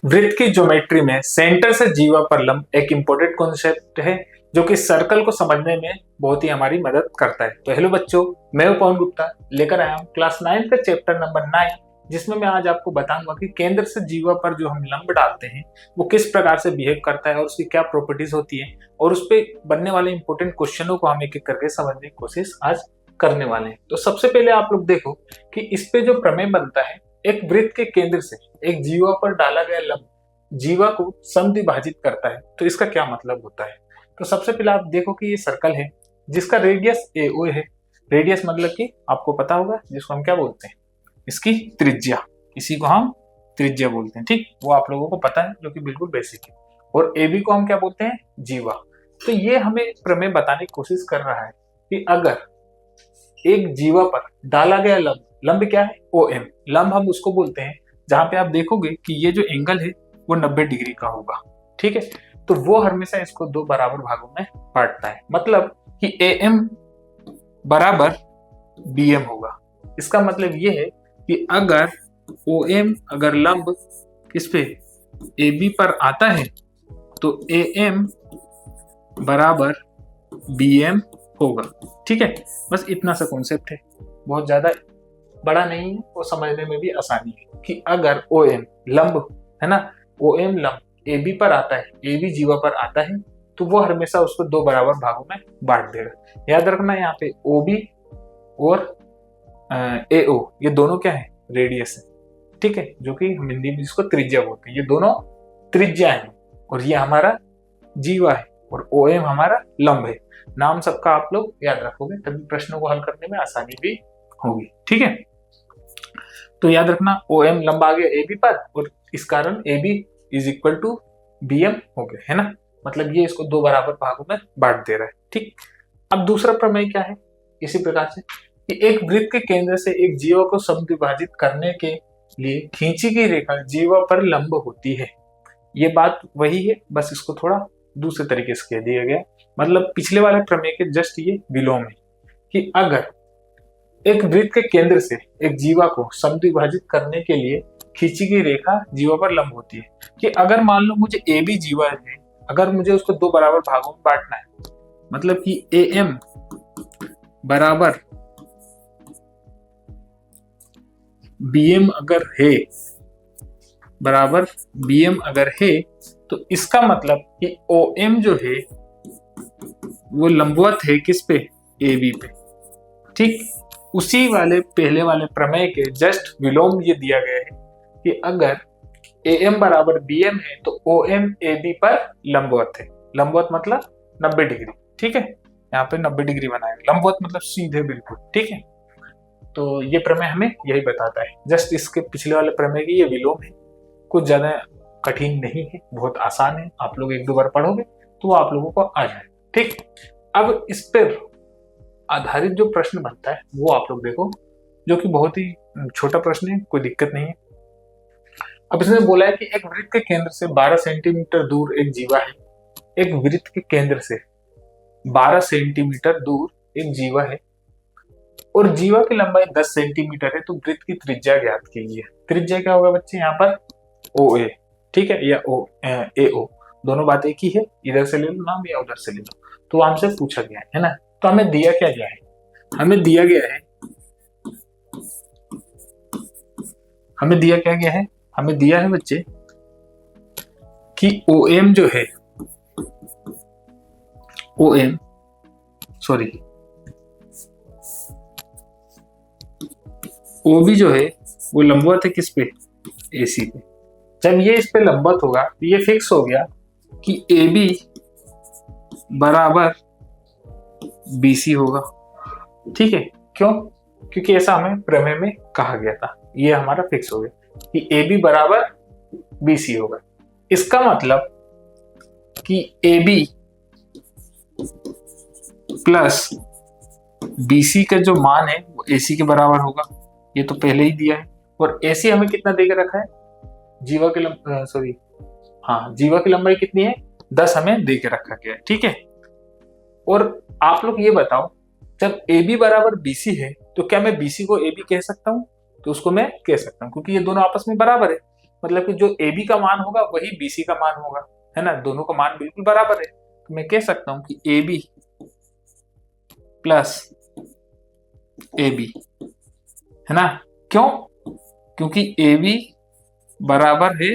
वृत्त की ज्योमेट्री में सेंटर से जीवा पर लंब एक इंपॉर्टेंट कॉन्सेप्ट है जो कि सर्कल को समझने में बहुत ही हमारी मदद करता है। तो हेलो बच्चों, मैं हूं पवन गुप्ता, लेकर आया हूं क्लास 9 का चैप्टर नंबर 9, जिसमें मैं आज आपको बताऊंगा कि केंद्र से जीवा पर जो हम लंब डालते हैं वो किस प्रकार से बिहेव करता है और उसकी क्या प्रॉपर्टीज होती है, और उस पर बनने वाले इंपॉर्टेंट क्वेश्चनों को हम एक एक करके समझने की कोशिश आज करने वाले हैं। तो सबसे पहले आप लोग देखो कि इस पे जो प्रमेय बनता है, एक वृत्त के केंद्र से एक जीवा पर डाला गया लंब जीवा को समद्विभाजित करता है, तो इसका क्या मतलब होता है। तो सबसे पहले आप देखो कि ये सर्कल है जिसका रेडियस AO है। रेडियस मतलब कि आपको पता होगा जिसको हम क्या बोलते हैं, इसकी त्रिज्या, इसी को हम त्रिज्या बोलते हैं। ठीक, वो आप लोगों को पता है जो कि बिल्कुल बेसिक है। और AB को हम क्या बोलते हैं, जीवा। तो ये हमें प्रमेय बताने की कोशिश कर रहा है कि अगर एक जीवा पर डाला गया लंब क्या है, OM। लंब हम उसको बोलते हैं जहां पे आप देखोगे कि ये जो एंगल है वो 90 डिग्री का होगा। ठीक है, तो वो हमेशा इसको दो बराबर भागों में बांटता है, मतलब कि AM बराबर BM होगा। इसका मतलब ये है कि अगर OM अगर लंब किस पे AB पर आता है तो AM बराबर BM होगा। ठीक है, बस इतना सा कॉन्सेप्ट है, बहुत ज्यादा बड़ा नहीं है, वो समझने में भी आसानी है कि अगर OM लंब है ना, OM लंब AB पर आता है, AB जीवा पर आता है, तो वो हमेशा उसको दो बराबर भागों में बांट देगा। याद रखना यहाँ पे OB और AO ये दोनों क्या है, रेडियस है। ठीक है, जो कि हम हिंदी में जिसको त्रिज्या बोलते हैं, ये दोनों त्रिज्या है और ये हमारा जीवा है और OM हमारा लंब है। नाम सबका आप लोग याद रखोगे तभी प्रश्नों को हल करने में आसानी भी होगी। ठीक है, तो याद रखना OM लंब आ गया AB पर और इस कारण AB is equal to BM हो गया, है ना। मतलब ये इसको दो बराबर भागों में बांट दे रहा है। ठीक, अब दूसरा प्रमेय क्या है, इसी प्रकार से कि एक वृत्त के केंद्र से एक जीवा को समद्विभाजित करने के लिए खींची गई रेखा जीवा पर लंब होती है। ये बात वही है, बस इसको थोड़ा दूसरे तरीके से कह दिया गया। मतलब पिछले वाले प्रमेय के जस्ट ये विलोम है कि अगर एक वृत्त के केंद्र से एक जीवा को समद्विभाजित करने के लिए खींची गई रेखा जीवा पर लंब होती है, कि अगर मान लो मुझे AB जीवा है, अगर मुझे उसको दो बराबर भागों में बांटना है, मतलब कि AM बराबर BM अगर है, बराबर BM अगर है, तो इसका मतलब कि OM जो है वो लंबवत है किस पे, AB पे। ठीक, उसी वाले पहले वाले प्रमेय के जस्ट विलोम ये दिया गया है कि अगर AM बराबर BM है तो OM AB पर लंबवत है। लंबवत मतलब 90 डिग्री। ठीक है, यहाँ पे 90 डिग्री बनाया, लंबवत मतलब सीधे बिल्कुल। ठीक है, तो ये प्रमेय हमें यही बताता है। जस्ट इसके पिछले वाले प्रमेय की ये विलोम है, कुछ ज्यादा कठिन नहीं है, बहुत आसान है। आप लोग एक दो बार पढ़ोगे तो वो आप लोगों को आ जाए। ठीक, अब इस पर आधारित जो प्रश्न बनता है वो आप लोग देखो, जो कि बहुत ही छोटा प्रश्न है, कोई दिक्कत नहीं है। अब इसने बोला है कि एक वृत्त के केंद्र से 12 सेंटीमीटर दूर एक जीवा है। एक वृत्त के केंद्र से 12 सेंटीमीटर दूर एक जीवा है और जीवा की लंबाई 10 सेंटीमीटर है, तो वृत्त की त्रिज्या ज्ञात कीजिए। त्रिज्या क्या होगा बच्चे, यहाँ पर OA। ठीक है, या AO, दोनों बात एक ही है, इधर से ले लो नाम या उधर से ले लो। तो हमसे पूछा गया है ना, तो हमें दिया क्या गया है, हमें दिया गया है, हमें दिया क्या गया है, हमें दिया है बच्चे कि OM जो है, OM सॉरी OB जो है वो लंबवत है किस पे, AC पे। जब ये इस पे लंबवत होगा तो ये फिक्स हो गया कि AB बराबर BC होगा। ठीक है, क्यों, क्योंकि ऐसा हमें प्रमेय में कहा गया था, ये हमारा फिक्स हो गया कि AB बराबर BC होगा। इसका मतलब कि AB प्लस BC का जो मान है वो AC के बराबर होगा, ये तो पहले ही दिया है। और AC हमें कितना देकर रखा है, जीवा की जीवा की लंबाई कितनी है, 10 हमें देकर रखा गया है। ठीक है, और आप लोग ये बताओ, जब AB बराबर BC है तो क्या मैं BC को AB कह सकता हूँ, तो उसको मैं कह सकता हूँ क्योंकि ये दोनों आपस में बराबर है। मतलब कि जो ए बी का मान होगा वही बी सी का मान होगा, है ना, दोनों का मान बिल्कुल बराबर है। तो मैं कह सकता हूं कि A B plus A B, है ना, क्यों? क्योंकि ए बी बराबर है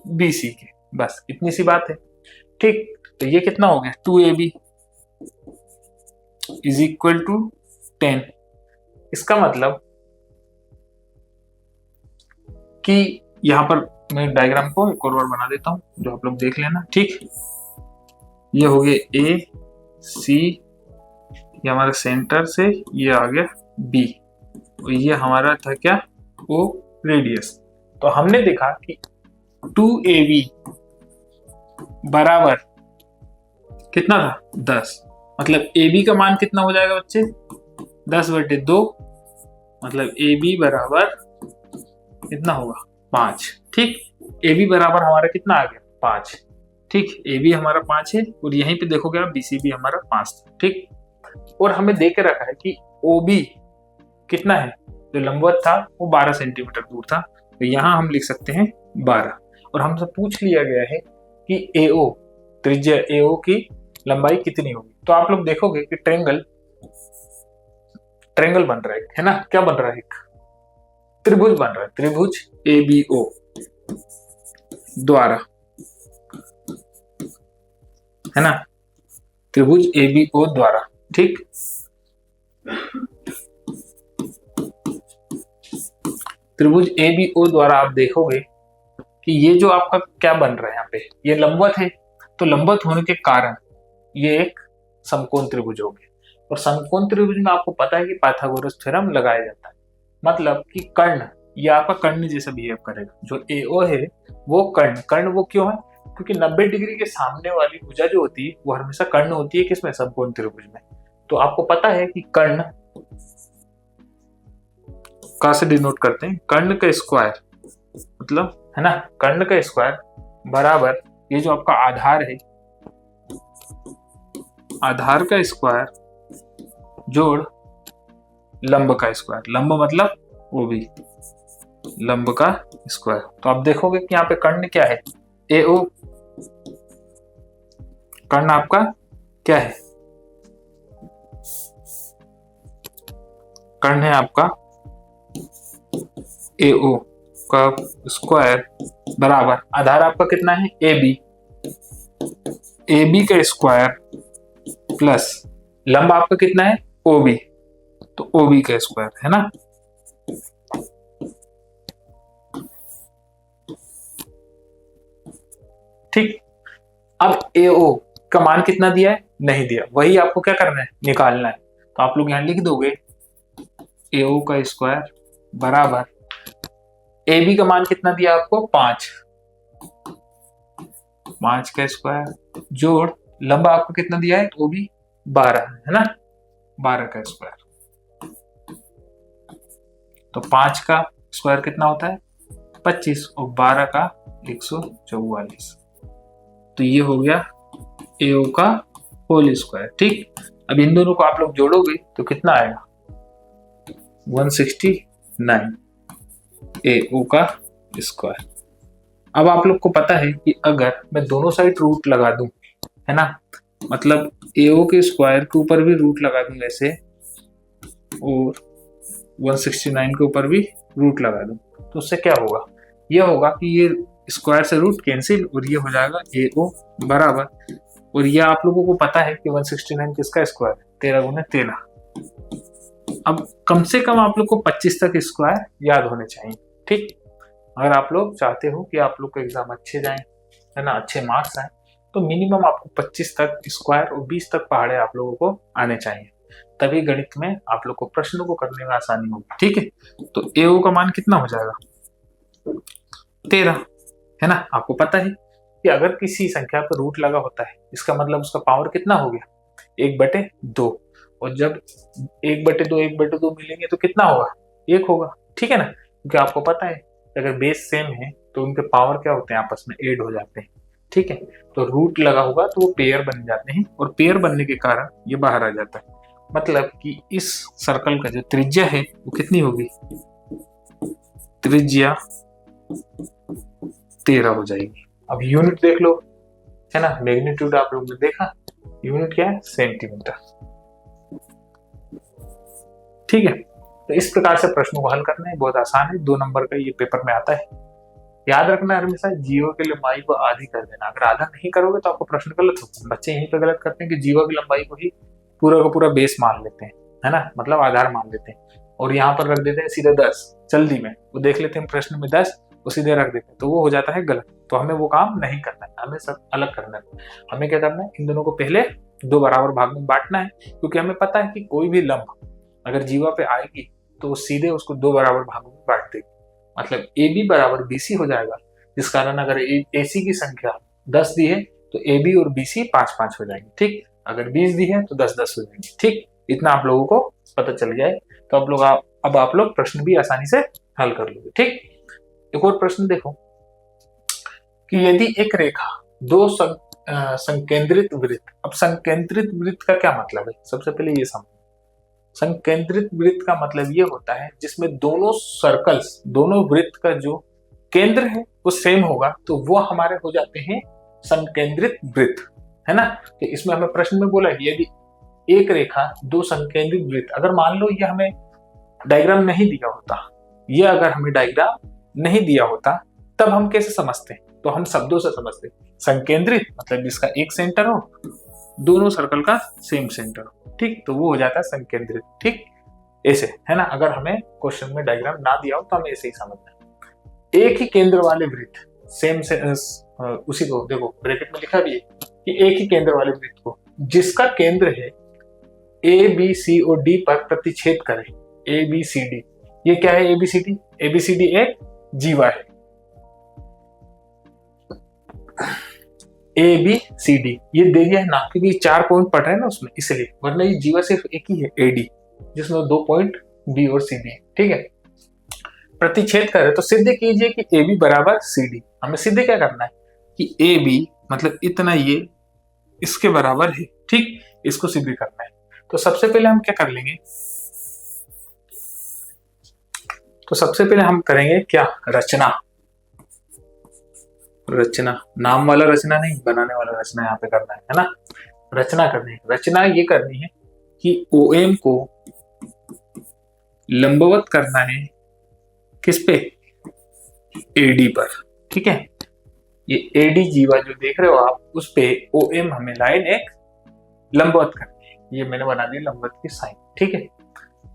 बी सी के, बस इतनी सी बात है। ठीक, तो ये कितना हो गया, 2ab इज इक्वल टू 10। इसका मतलब कि यहां पर मैं डायग्राम को एक और बार बना देता हूं, जो आप लोग देख लेना। ठीक, ये हो गया ए सी, ये हमारा सेंटर से ये आ गया बी, और ये हमारा था क्या, ओ रेडियस। तो हमने देखा कि 2ab बराबर कितना था, 10। मतलब ab का मान कितना हो जाएगा बच्चे, 10/2, मतलब ab बराबर कितना होगा, 5। ठीक, ab बराबर हमारा कितना आ गया, 5। ठीक, ab हमारा 5 है, और यहीं पे देखोगे आप bc भी हमारा 5 था। ठीक, और हमें दे के रखा है कि OB कितना है, जो लंबवत था वो 12 सेंटीमीटर दूर था, तो यहाँ हम लिख सकते हैं 12। और हमसे पूछ लिया गया है कि AO, त्रिज्या AO की लंबाई कितनी होगी। तो आप लोग देखोगे कि ट्रेंगल बन रहा है ना, क्या बन रहा है, एक त्रिभुज बन रहा है, त्रिभुज ABO द्वारा, है ना, त्रिभुज ABO द्वारा। ठीक, त्रिभुज ABO द्वारा आप देखोगे कि ये जो आपका क्या बन रहा है, यहाँ पे ये लंबवत है, तो लंबवत होने के कारण ये एक समकोण त्रिभुज हो गया। और समकोण त्रिभुज में आपको पता है कि पाइथागोरस थ्योरम लगाया जाता है, मतलब कि कर्ण, ये आपका कर्ण जैसा बिहेव करेगा। जो AO है वो कर्ण वो क्यों है, क्योंकि 90 डिग्री के सामने वाली भुजा जो होती है वो हमेशा कर्ण होती है, किसमें, समकोण त्रिभुज में। तो आपको पता है कि कर्ण कहाँ से डिनोट करते हैं, कर्ण का स्क्वायर, मतलब, है ना, कर्ण का स्क्वायर बराबर ये जो आपका आधार है, आधार का स्क्वायर जोड़ लंब का स्क्वायर, लंब मतलब वो भी लंब का स्क्वायर। तो आप देखोगे कि यहाँ पे कर्ण क्या है, AO, कर्ण आपका क्या है, कर्ण है आपका AO का स्क्वायर बराबर आधार आपका कितना है, AB का स्क्वायर प्लस लंब आपका कितना है, OB, तो OB का स्क्वायर, है ना। ठीक, अब AO का मान कितना दिया है, नहीं दिया, वही आपको क्या करना है, निकालना है। तो आप लोग यहां लिख दोगे AO का स्क्वायर बराबर AB का मान कितना दिया आपको, 5 का स्क्वायर जोड़ लंबा आपको कितना दिया है, OB 12, है ना, 12 का स्क्वायर। तो 5 का स्क्वायर कितना होता है, 25, और 12 का 144। तो ये हो गया AO का होल स्क्वायर। ठीक, अब इन दोनों को आप लोग जोड़ोगे तो कितना आएगा, 169 AO का स्क्वायर। अब आप लोग को पता है कि अगर मैं दोनों साइड रूट लगा दूं, है ना, मतलब AO के स्क्वायर के ऊपर भी रूट लगा दूं ऐसे, और 169 के ऊपर भी रूट लगा दूं, तो उससे क्या होगा, ये होगा कि ये स्क्वायर से रूट कैंसिल, और ये हो जाएगा AO बराबर, और ये आप लोगों को पता है कि 169 किसका स्क्वायर, 13×13। अब कम से कम आप लोग को 25 तक स्क्वायर याद होने चाहिए। ठीक, अगर आप लोग चाहते हो कि आप लोग को एग्जाम अच्छे जाएं, है ना, अच्छे मार्क्स आए, तो मिनिमम आपको 25 तक स्क्वायर और 20 तक पहाड़े आप लोगों को आने चाहिए, तभी गणित में आप लोग को प्रश्नों को करने में आसानी होगी। ठीक है, तो AO का मान कितना हो जाएगा, 13, है ना। आपको पता है कि अगर किसी संख्या पर रूट लगा होता है, इसका मतलब उसका पावर कितना हो गया, 1/2, और जब 1/2 मिलेंगे तो कितना होगा, 1 होगा। ठीक है ना, क्योंकि आपको पता है अगर बेस सेम है तो उनके पावर क्या होते हैं, आपस में ऐड हो जाते हैं। ठीक है, तो रूट लगा होगा तो वो पेयर बन जाते हैं, और पेयर बनने के कारण ये बाहर आ जाता है। मतलब कि इस सर्कल का जो त्रिज्या है वो कितनी होगी, त्रिज्या 13 हो जाएगी। अब यूनिट देख लो, है ना, मैग्नीट्यूड आप लोग ने देखा, यूनिट क्या है, सेंटीमीटर। ठीक है, तो इस प्रकार से प्रश्नों को हल करना है, बहुत आसान है, 2 नंबर का ये पेपर में आता है। याद रखना हमेशा जीवा की लंबाई को आधी कर देना, अगर आधा नहीं करोगे तो आपको प्रश्न गलत होगा। बच्चे यहीं पे गलत करते हैं कि जीवा की लंबाई को ही पूरा का पूरा बेस मान लेते हैं, है ना, मतलब आधार मान लेते हैं, और यहाँ पर रख देते हैं सीधे 10 जल्दी में, वो देख लेते हैं प्रश्न में 10 वो सीधे रख देते हैं, तो वो हो जाता है गलत। तो हमें वो काम नहीं करना है, हमें सब अलग करना है। हमें क्या करना है, इन दोनों को पहले 2 बराबर भाग में बांटना है, क्योंकि हमें पता है कि कोई भी लंब अगर जीवा पे आएगी तो सीधे उसको 2 बराबर भागों में बांट देगी, मतलब ए बी बराबर बी सी हो जाएगा, जिस कारण अगर ए सी की संख्या 10 दी है तो ए बी और बी सी 5-5 हो जाएंगे। ठीक, अगर 20 दी है तो 10-10 हो जाएंगे। ठीक, इतना आप लोगों को पता चल जाए तो अब आप लोग प्रश्न भी आसानी से हल कर लोगे। ठीक, एक और प्रश्न देखो कि यदि एक रेखा 2 संकेंद्रित वृत्त, अब संकेंद्रित वृत्त का क्या मतलब है, सबसे पहले ये समझो। संकेंद्रित वृत्त का मतलब ये होता है जिसमें दोनों सर्कल्स, दोनों वृत्त का जो केंद्र है वो सेम होगा, तो वो हमारे हो जाते हैं संकेंद्रित वृत्त, है ना। तो इसमें हमें प्रश्न में बोला कि यदि एक रेखा 2 संकेंद्रित वृत्त, अगर मान लो ये हमें डायग्राम नहीं दिया होता, ये अगर हमें डायग्राम नहीं दिया होता तब हम कैसे समझते हैं, तो हम शब्दों से समझते हैं। संकेंद्रित मतलब इसका एक सेंटर हो, दोनों सर्कल का सेम सेंटर हो, ठीक, तो वो हो जाता है संकेंद्रित। ठीक, ऐसे, है ना, अगर हमें क्वेश्चन में डायग्राम ना दिया हो तो हमें ऐसे ही समझना है। एक ही केंद्र वाले वृत्त, सेम से उसी को देखो ब्रैकेट में लिखा भी है कि एक ही केंद्र वाले वृत्त को जिसका केंद्र है ए बी सी और डी पर प्रतिच्छेद करे, ए बी सी डी, ये क्या है, A B C D, A B C D एक जीवा है, ए बी सी डी ये दे दिया है ना, क्योंकि 4 पॉइंट पड़ रहे हैं ना उसमें, इसलिए, वरना ये जीवा सिर्फ एक ही है, ए डी, जिसमें 2 पॉइंट बी और सी डी है। ठीक है, प्रतिच्छेद करे तो सिद्ध कीजिए कि ए बी बराबर सी डी। हमें सिद्ध क्या करना है कि ए बी मतलब इतना ये इसके बराबर है। ठीक, इसको सिद्ध करना है, तो सबसे पहले हम क्या कर लेंगे, तो सबसे पहले हम करेंगे क्या, रचना। रचना, नाम वाला रचना नहीं, बनाने वाला रचना यहाँ पे करना है ना, रचना करनी है। रचना ये करनी है कि OM को लंबवत करना है किस पे, AD पर। ठीक है, ये AD जीवा जो देख रहे हो आप, उस पे OM हमें लाइन एक लंबवत करनी है, ये मैंने बना दी लंबवत की साइन। ठीक है,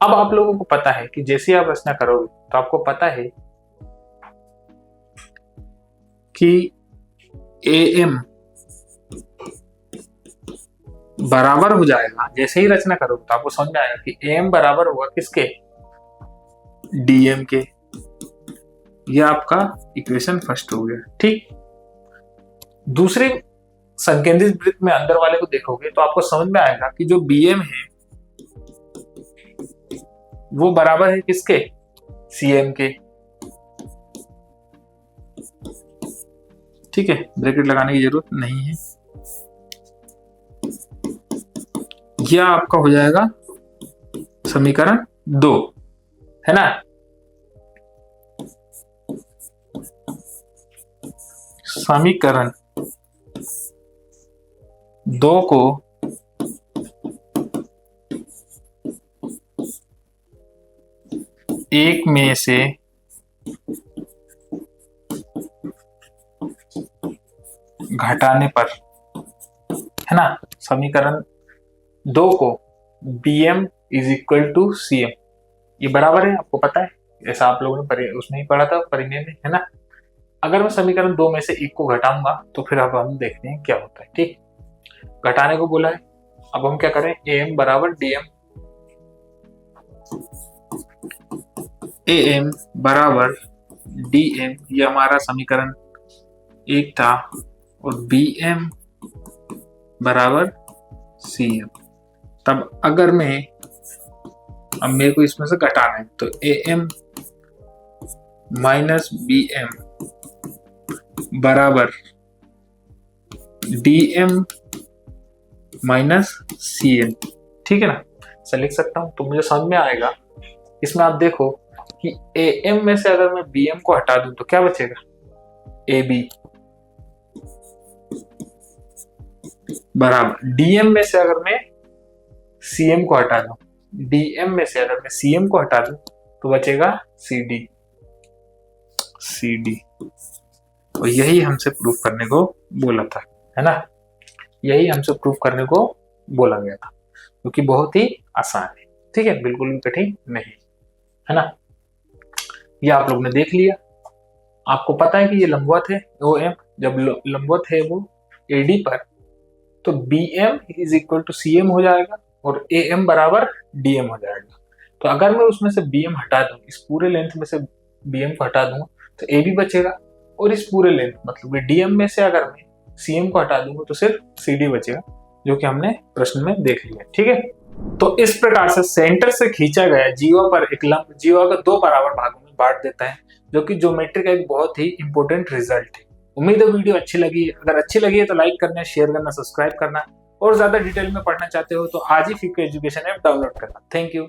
अब आप लोगों को पता है कि जैसे आप रचना करोगे तो आपको पता है कि AM बराबर हो जाएगा, जैसे ही रचना करोगे तो आपको समझ में आएगा कि AM बराबर होगा किसके, DM के। ये आपका इक्वेशन फर्स्ट हो गया। ठीक, दूसरे संकेंद्रित वृत्त में अंदर वाले को देखोगे तो आपको समझ में आएगा कि जो BM है वो बराबर है किसके, CM के। ठीक है, ब्रैकेट लगाने की जरूरत नहीं है, यह आपका हो जाएगा समीकरण 2, है ना। समीकरण 2 को एक में से घटाने पर, है ना, समीकरण 2 को BM is equal to CM, ये बराबर है, आपको पता है, ऐसा आप लोगों ने उसमें ही पढ़ा था परिमेय में, है ना। अगर मैं समीकरण 2 में से एक को घटाऊंगा तो फिर अब हम देखते हैं क्या होता है। ठीक, घटाने को बोला है, अब हम क्या करें, AM बराबर DM, AM बराबर DM, ये हमारा समीकरण 1 था, और BM बराबर CM। तब अगर अब मेरे को इसमें से घटाना है तो AM माइनस BM बराबर DM माइनस CM। ठीक है ना, ऐसा लिख सकता हूं, तो मुझे समझ में आएगा। इसमें आप देखो कि AM में से अगर मैं BM को हटा दूं तो क्या बचेगा, ए बी बराबर डीएम में से अगर मैं सीएम को हटा दूं, डीएम में से अगर मैं सीएम को हटा दूं तो बचेगा सीडी, सीडी। और यही हमसे प्रूफ करने को बोला था, है ना, यही हमसे प्रूफ करने को बोला गया था, क्योंकि बहुत ही आसान है, ठीक है, बिल्कुल भी कठिन नहीं, है ना। ये आप लोग ने देख लिया, आपको पता है कि ये लंबवत है ओ एम, जब लंबवत है वो एडी पर, तो B M is equal to C M हो जाएगा और ए एम बराबर डी एम हो जाएगा। तो अगर मैं उसमें से बी एम हटा दूं, इस पूरे लेंथ में से बी एम को हटा दूंगा तो ए बी बचेगा, और इस पूरे लेंथ मतलब कि डी एम में से अगर मैं सी एम को हटा दूंगा तो सिर्फ सी डी बचेगा, जो कि हमने प्रश्न में देख लिया, ठीक है। तो इस प्रकार से सेंटर से खींचा गया जीवा पर एक लंब जीवा को दो बराबर भागों में बांट देता है, जो कि ज्योमेट्री का एक बहुत ही इंपॉर्टेंट रिजल्ट है। उम्मीद है वीडियो अच्छी लगी, अगर अच्छी लगी है तो लाइक करना, शेयर करना, सब्सक्राइब करना, और ज्यादा डिटेल में पढ़ना चाहते हो तो आज ही फिको एजुकेशन ऐप डाउनलोड करना। Thank you.